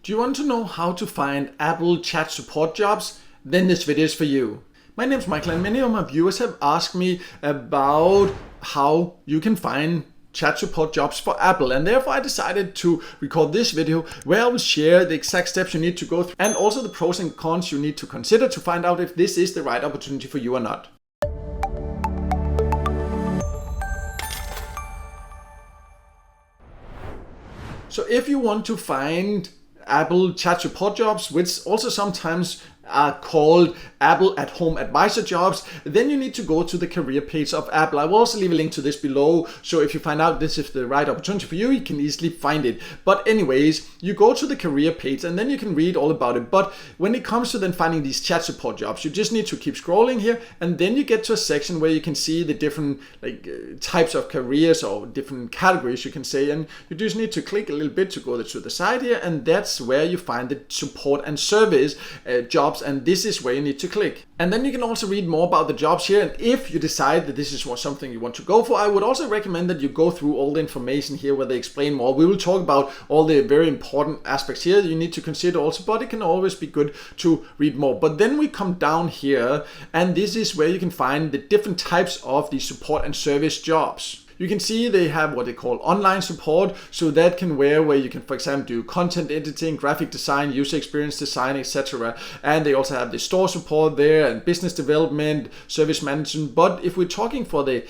Do you want to know how to find Apple chat support jobs? Then this video is for you. My name is Michael and many of my viewers have asked me about how you can find chat support jobs for Apple, and therefore I decided to record this video where I will share the exact steps you need to go through and also the pros and cons you need to consider to find out if this is the right opportunity for you or not. So if you want to find Apple chat support jobs, which also sometimes are called Apple at Home Advisor jobs, then you need to go to the career page of Apple. I will also leave a link to this below, so if you find out this is the right opportunity for you, you can easily find it. But anyways, you go to the career page and then you can read all about it. But when it comes to then finding these chat support jobs, you just need to keep scrolling here, and then you get to a section where you can see the different types of careers or different categories, you can say, and you just need to click a little bit to go to the side here, and that's where you find the support and service jobs, and this is where you need to click. And then you can also read more about the jobs here, and if you decide that this is something you want to go for, I would also recommend that you go through all the information here where they explain more. We will talk about all the very important aspects here you need to consider also, but it can always be good to read more. But then we come down here, and this is where you can find the different types of the support and service jobs. You can see they have what they call online support, so that can where you can, for example, do content editing, graphic design, user experience design, etc. And they also have the store support there and business development, service management. But if we're talking for the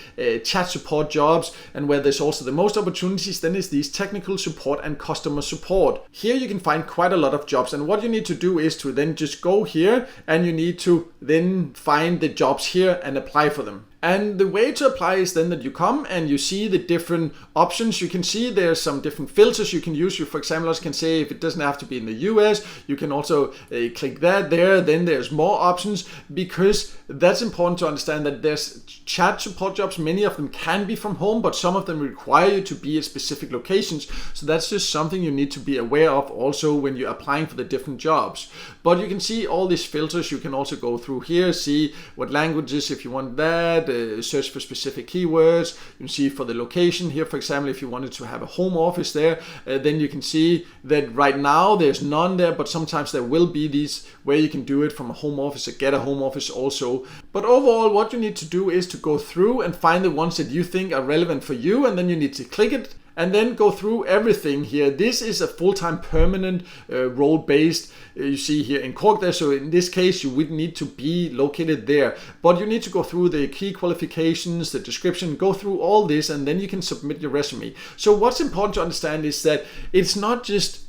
chat support jobs and where there's also the most opportunities, then it's these technical support and customer support. Here you can find quite a lot of jobs, and what you need to do is to then just go here and you need to then find the jobs here and apply for them. And the way to apply is then that you come and you see the different options. You can see there's some different filters you can use. You, for example, also can say if it doesn't have to be in the US, you can also click that there. Then there's more options, because that's important to understand that there's chat support jobs. Many of them can be from home, but some of them require you to be at specific locations. So that's just something you need to be aware of also when you're applying for the different jobs. But you can see all these filters. You can also go through here, see what languages if you want that. Search for specific keywords. You can see for the location here, for example, if you wanted to have a home office there, then you can see that right now there's none there, but sometimes there will be these where you can do it from a home office or get a home office also. But overall, what you need to do is to go through and find the ones that you think are relevant for you, and then you need to click it and then go through everything here. This is a full-time permanent role-based, you see here in Cork there, so in this case you would need to be located there, but you need to go through the key qualifications, the description, go through all this, and then you can submit your resume. So what's important to understand is that it's not just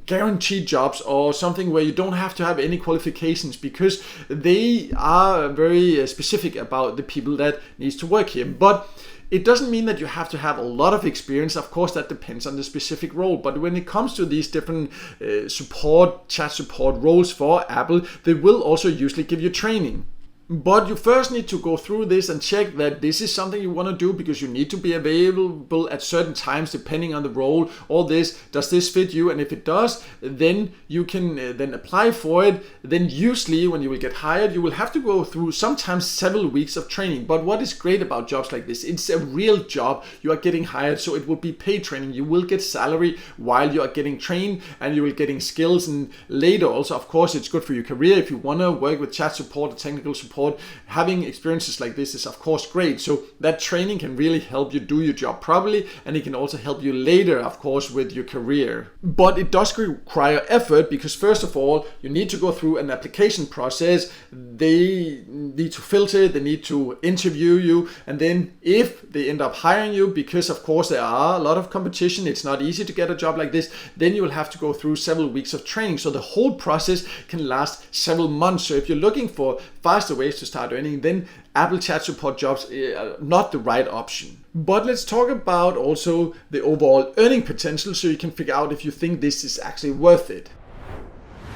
guaranteed jobs or something where you don't have to have any qualifications, because they are very specific about the people that needs to work here. But it doesn't mean that you have to have a lot of experience. Of course, that depends on the specific role. But when it comes to these different chat support roles for Apple, they will also usually give you training. But you first need to go through this and check that this is something you want to do, because you need to be available at certain times depending on the role. All this, does this fit you? And if it does, then you can then apply for it. Then usually when you will get hired, you will have to go through sometimes several weeks of training. But what is great about jobs like this, it's a real job. You are getting hired, so it will be paid training. You will get salary while you are getting trained, and you will getting skills. And later also, of course, it's good for your career. If you want to work with chat support or technical support, having experiences like this is of course great. So that training can really help you do your job properly, and it can also help you later, of course, with your career. But it does require effort, because first of all, you need to go through an application process. They need to filter, they need to interview you, and then if they end up hiring you, because of course there are a lot of competition, it's not easy to get a job like this, then you will have to go through several weeks of training. So the whole process can last several months. So if you're looking for faster ways to start earning, then Apple chat support jobs are not the right option. But let's talk about also the overall earning potential, so you can figure out if you think this is actually worth it.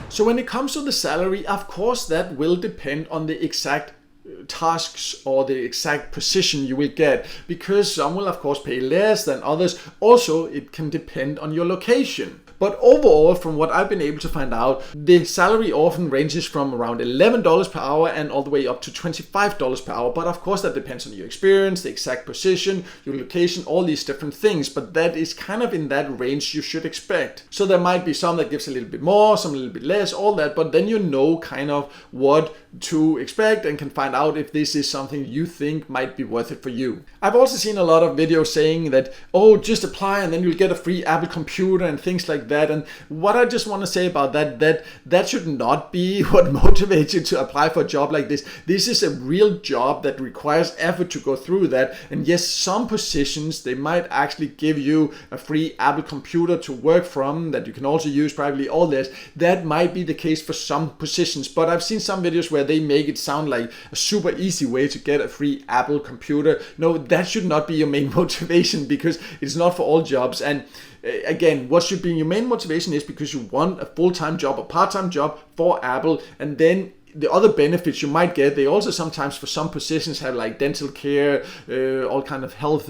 So when it comes to the salary, of course that will depend on the exact tasks or the exact position you will get, because some will of course pay less than others. Also, it can depend on your location. But overall, from what I've been able to find out, the salary often ranges from around $11 per hour and all the way up to $25 per hour. But of course, that depends on your experience, the exact position, your location, all these different things. But that is kind of in that range you should expect. So there might be some that gives a little bit more, some a little bit less, all that. But then you know kind of what to expect and can find out if this is something you think might be worth it for you. I've also seen a lot of videos saying that, oh, just apply and then you'll get a free Apple computer and things like that. And what I just want to say about that should not be what motivates you to apply for a job like this. This is a real job that requires effort to go through that. And yes, some positions, they might actually give you a free Apple computer to work from that you can also use privately, all this. That might be the case for some positions, but I've seen some videos where they make it sound like a super easy way to get a free Apple computer. No, that should not be your main motivation, because it's not for all jobs. And again, what should be your main motivation is because you want a full-time job, a part-time job for Apple, and then the other benefits you might get, they also sometimes for some positions have like dental care, all kind of health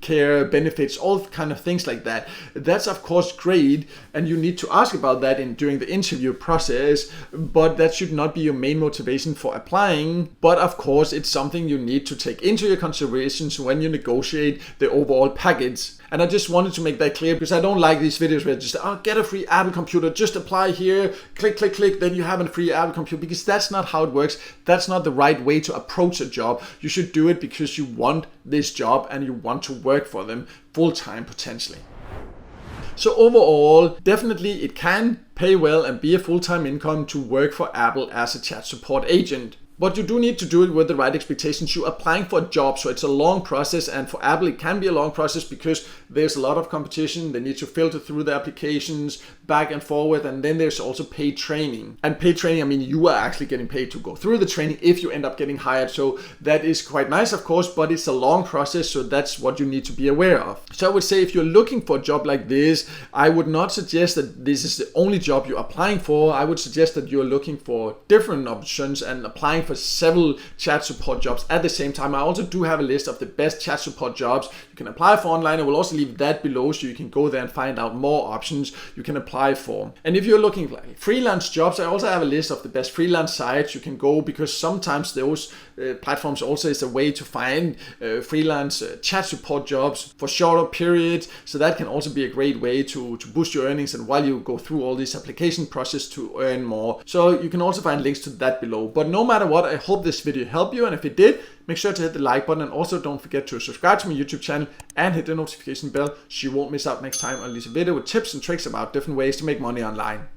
care benefits, all kind of things like that. That's of course great, and you need to ask about that during the interview process, but that should not be your main motivation for applying. But of course, it's something you need to take into your considerations when you negotiate the overall package. And I just wanted to make that clear, because I don't like these videos where just, oh, get a free Apple computer, just apply here, click, click, click, then you have a free Apple computer, because that's not how it works. That's not the right way to approach a job. You should do it because you want this job and you want to work for them full-time potentially. So overall, definitely it can pay well and be a full-time income to work for Apple as a chat support agent. But you do need to do it with the right expectations. You're applying for a job, so it's a long process, and for Apple it can be a long process because there's a lot of competition. They need to filter through the applications back and forward, and then there's also paid training. And paid training, I mean, you are actually getting paid to go through the training if you end up getting hired. So that is quite nice, of course, but it's a long process, so that's what you need to be aware of. So I would say if you're looking for a job like this, I would not suggest that this is the only job you're applying for. I would suggest that you're looking for different options and applying for several chat support jobs at the same time. I also do have a list of the best chat support jobs you can apply for online. I will also leave that below so you can go there and find out more options you can apply for. And if you're looking for like freelance jobs, I also have a list of the best freelance sites you can go, because sometimes those platforms also is a way to find freelance chat support jobs for shorter periods. So that can also be a great way to boost your earnings, and while you go through all this application process to earn more. So you can also find links to that below. But no matter what, I hope this video helped you, and if it did, make sure to hit the like button, and also don't forget to subscribe to my YouTube channel and hit the notification bell so you won't miss out next time I release a video with tips and tricks about different ways to make money online.